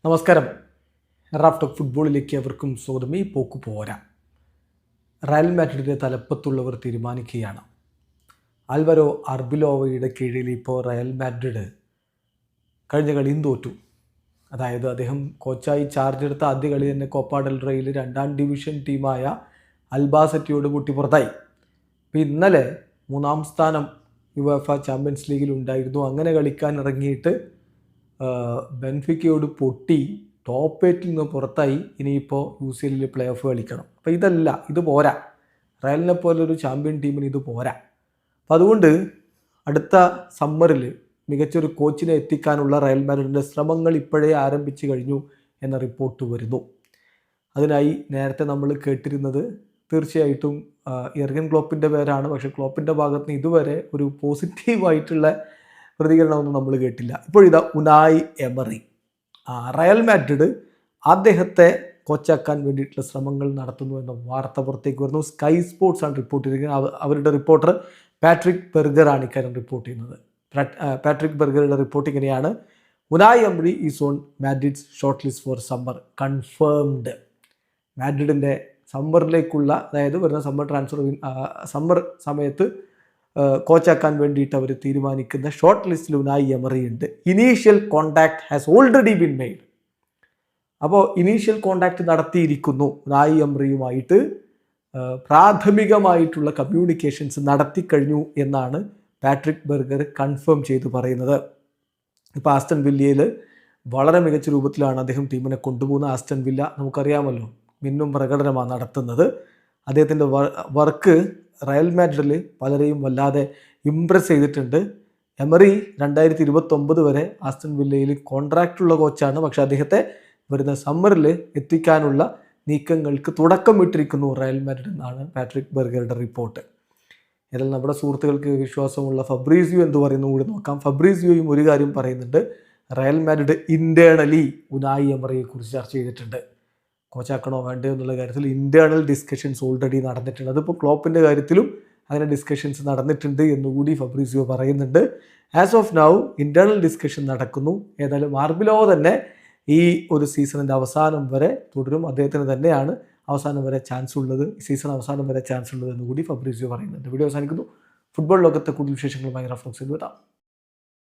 നമസ്കാരം. Raf talk ഫുട്ബോളിലേക്ക് അവർക്കും സ്വാഗതം. ഈ പോക്ക് പോരാ. റയൽ മാഡ്രിഡിൻ്റെ തലപ്പത്തുള്ളവർ തീരുമാനിക്കുകയാണ്. ആൽവരോ അർബിലോവയുടെ കീഴിൽ ഇപ്പോൾ റയൽ മാഡ്രിഡ് കഴിഞ്ഞ കളിയും തോറ്റു. അതായത് അദ്ദേഹം കോച്ചായി ചാർജ് എടുത്ത ആദ്യ കളി തന്നെ കോപ്പ ഡെൽ റേയിൽ 2ാം ഡിവിഷൻ ടീമായ അൽബാസറ്റിയോട് പൊട്ടി പുറത്തായി. ഇപ്പോൾ ഇന്നലെ 3ാം സ്ഥാനം യുവേഫ ചാമ്പ്യൻസ് ലീഗിൽ ഉണ്ടായിരുന്നു. അങ്ങനെ കളിക്കാൻ ഇറങ്ങിയിട്ട് ബെൻഫിക്കയോട് പൊട്ടി ടോപ്പ് 8 നിന്ന് പുറത്തായി. ഇനിയിപ്പോൾ UCL പ്ലേ ഓഫ് കളിക്കണം. അപ്പോൾ ഇത് പോരാ. റയലിനെ പോലൊരു ചാമ്പ്യൻ ടീമിന് ഇത് പോരാ. അപ്പോൾ അതുകൊണ്ട് അടുത്ത സമ്മറിൽ മികച്ചൊരു കോച്ചിനെ എത്തിക്കാനുള്ള റയൽ മാഡ്രിഡിൻ്റെ ശ്രമങ്ങൾ ഇപ്പോഴേ ആരംഭിച്ചു കഴിഞ്ഞു എന്ന റിപ്പോർട്ട് വരുന്നു. അതിനായി നേരത്തെ നമ്മൾ കേട്ടിരുന്നത് തീർച്ചയായിട്ടും യർഗൻ ക്ലോപ്പിൻ്റെ പേരാണ്. പക്ഷേ ക്ലോപ്പിൻ്റെ ഭാഗത്ത് നിന്ന് ഇതുവരെ ഒരു പോസിറ്റീവായിട്ടുള്ള പ്രതികരണമൊന്നും നമ്മൾ കേട്ടില്ല. ഇപ്പോഴിതാ ഉനായ് എമറി, റയൽ മാഡ്രിഡ് അദ്ദേഹത്തെ കോച്ചാക്കാൻ വേണ്ടിയിട്ടുള്ള ശ്രമങ്ങൾ നടത്തുന്നു എന്ന വാർത്ത പുറത്തേക്ക് വരുന്നു. സ്കൈ സ്പോർട്സ് ആണ് റിപ്പോർട്ട് ചെയ്തിരിക്കുന്നത്. അവരുടെ റിപ്പോർട്ടർ പാട്രിക് ബെർഗറാണ് ഇക്കാര്യം റിപ്പോർട്ട് ചെയ്യുന്നത്. പാട്രിക് ബെർഗറുടെ റിപ്പോർട്ട് ഇങ്ങനെയാണ്: Unai Emery is on Madrid's short list for summer confirmed. മാഡ്രിഡിൻ്റെ സമ്മറിലേക്കുള്ള, അതായത് വരുന്ന സമ്മർ സമയത്ത് കോച്ചാക്കാൻ വേണ്ടിയിട്ട് അവർ തീരുമാനിക്കുന്ന ഷോർട്ട് ലിസ്റ്റിൽ ഉനായ് എമറി ഉണ്ട്. Initial contact has already been made. അപ്പോൾ ഇനീഷ്യൽ കോണ്ടാക്ട് നടത്തിയിരിക്കുന്നു. ഉനായ് എമറിയുമായിട്ട് പ്രാഥമികമായിട്ടുള്ള കമ്മ്യൂണിക്കേഷൻസ് നടത്തിക്കഴിഞ്ഞു എന്നാണ് പാട്രിക് ബെർഗർ കൺഫേം ചെയ്ത് പറയുന്നത്. ഇപ്പോൾ ആസ്റ്റൺ വില്ലയിൽ വളരെ മികച്ച രൂപത്തിലാണ് അദ്ദേഹം ടീമിനെ കൊണ്ടുപോകുന്നത്. ആസ്റ്റൺ വില്ല നമുക്കറിയാമല്ലോ, മിന്നും പ്രകടനമാണ് നടത്തുന്നത്. അദ്ദേഹത്തിൻ്റെ വർക്ക് റയൽ മാഡ്രിഡിൽ പലരെയും വല്ലാതെ ഇംപ്രസ് ചെയ്തിട്ടുണ്ട്. എമറി 2029 വരെ ആസ്റ്റൺ വില്ലയിൽ കോൺട്രാക്റ്റുള്ള കോച്ചാണ്. പക്ഷേ അദ്ദേഹത്തെ വരുന്ന സമ്മറിൽ എത്തിക്കാനുള്ള നീക്കങ്ങൾക്ക് തുടക്കം ഇട്ടിരിക്കുന്നു റയൽ മാഡ്രിഡ് എന്നാണ് പാട്രിക് ബെർഗറുടെ റിപ്പോർട്ട്. ഇതിൽ നമ്മുടെ സുഹൃത്തുക്കൾക്ക് വിശ്വാസമുള്ള ഫബ്രീസിയോ എന്ത് പറയുന്നു കൂടി നോക്കാം. ഫബ്രീസിയോയും ഒരു കാര്യം പറയുന്നുണ്ട്: റയൽ മാഡ്രിഡ് ഇൻറ്റേർണലി ഉനായ് എമറിയെക്കുറിച്ച് ചർച്ച ചെയ്തിട്ടുണ്ട്. കോച്ചാക്കണോ വേണ്ടയോ എന്നുള്ള കാര്യത്തിൽ ഇൻറ്റേർണൽ ഡിസ്കഷൻസ് ഓൾറെഡി നടന്നിട്ടുണ്ട്. അതിപ്പോൾ ക്ലോപ്പിൻ്റെ കാര്യത്തിലും അങ്ങനെ ഡിസ്കഷൻസ് നടന്നിട്ടുണ്ട് എന്നുകൂടി ഫബ്രീസിയോ പറയുന്നുണ്ട്. As of now internal discussion നടക്കുന്നു. ഏതായാലും ആർബിലോ തന്നെ ഈ ഒരു സീസണിൻ്റെ അവസാനം വരെ തുടരും. അദ്ദേഹത്തിന് തന്നെയാണ് അവസാനം വരെ ചാൻസ് ഉള്ളത്, സീസൺ അവസാനം വരെ ചാൻസ് ഉള്ളത് എന്നുകൂടി ഫബ്രീസിയോ പറയുന്നുണ്ട്. വീഡിയോ അവസാനിക്കുന്നു. ഫുട്ബോൾ ലോകത്തെ കൂടുതൽ വിശേഷങ്ങളുമായി റഫ് ടോക്സിൽ വരാം.